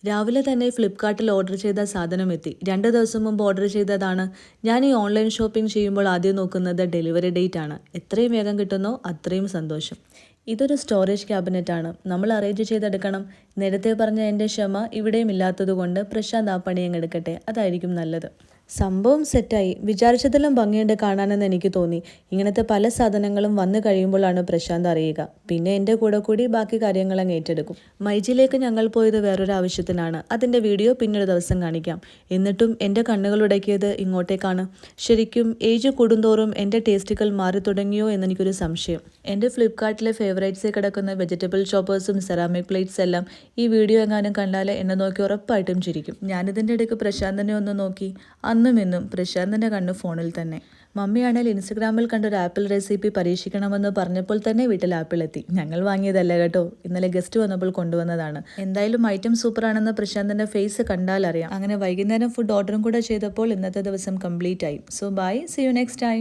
രാവിലെ തന്നെ ഫ്ലിപ്കാർട്ടിൽ ഓർഡർ ചെയ്ത സാധനം എത്തി. 2 ദിവസം മുമ്പ് ഓർഡർ ചെയ്തതാണ്. ഞാൻ ഈ ഓൺലൈൻ ഷോപ്പിംഗ് ചെയ്യുമ്പോൾ ആദ്യം നോക്കുന്നത് ഡെലിവറി ഡേറ്റ് ആണ്. എത്രയും വേഗം കിട്ടുന്നോ അത്രയും സന്തോഷം. ഇതൊരു സ്റ്റോറേജ് ക്യാബിനറ്റ് ആണ്. നമ്മൾ അറേഞ്ച് ചെയ്തെടുക്കണം. നേരത്തെ പറഞ്ഞ എൻ്റെ ക്ഷമ ഇവിടെയും ഇല്ലാത്തതുകൊണ്ട് പ്രശാന്ത് ആ പണി അങ്ങ് എടുക്കട്ടെ, അതായിരിക്കും നല്ലത്. സംഭവം സെറ്റായി. വിചാരിച്ചതെല്ലാം ഭംഗിയുണ്ട് കാണാനെന്ന് എനിക്ക് തോന്നി. ഇങ്ങനത്തെ പല സാധനങ്ങളും വന്നു കഴിയുമ്പോഴാണ് പ്രശാന്ത് അറിയുക. പിന്നെ എൻ്റെ കൂടെ കൂടി ബാക്കി കാര്യങ്ങൾ അങ്ങ് ഏറ്റെടുക്കും. മൈജിയിലേക്ക് ഞങ്ങൾ പോയത് വേറൊരു ആവശ്യത്തിനാണ്. അതിൻ്റെ വീഡിയോ പിന്നൊരു ദിവസം കാണിക്കാം. എന്നിട്ടും എൻ്റെ കണ്ണുകൾ ഉടക്കിയത് ഇങ്ങോട്ടേക്കാണ്. ശരിക്കും ഏജ് കൂടുന്തോറും എൻ്റെ ടേസ്റ്റുകൾ മാറി തുടങ്ങിയോ എന്നെനിക്കൊരു സംശയം. എൻ്റെ ഫ്ലിപ്കാർട്ടിലെ ഫേവറേറ്റ്സിൽ കിടക്കുന്ന വെജിറ്റബിൾ ചോപ്പേഴ്സും സെറാമിക് പ്ലേറ്റ്സ് എല്ലാം ഈ വീഡിയോ എങ്ങാനും കണ്ടാൽ എന്നെ നോക്കി ഉറപ്പായിട്ടും ചിരിക്കും. ഞാനിതിൻ്റെ ഇടയ്ക്ക് പ്രശാന്തിനെ ഒന്ന് നോക്കി. അന്നും ഇന്നും പ്രശാന്തിൻ്റെ കണ്ണ് ഫോണിൽ തന്നെ. മമ്മിയാണെങ്കിൽ ഇൻസ്റ്റഗ്രാമിൽ കണ്ടൊരു ആപ്പിൾ റെസിപ്പി പരീക്ഷിക്കണമെന്ന് പറഞ്ഞപ്പോൾ തന്നെ വീട്ടിൽ ആപ്പിൾ എത്തി. ഞങ്ങൾ വാങ്ങിയതല്ല കേട്ടോ, ഇന്നലെ ഗസ്റ്റ് വന്നപ്പോൾ കൊണ്ടുവന്നതാണ്. എന്തായാലും ഐറ്റം സൂപ്പറാണെന്ന് പ്രശാന്തിൻ്റെ ഫേസ് കണ്ടാൽ അറിയാം. അങ്ങനെ വൈകുന്നേരം ഫുഡ് ഓർഡറും കൂടെ ചെയ്തപ്പോൾ ഇന്നത്തെ ദിവസം കംപ്ലീറ്റ് ആയി. So bye, see you next time.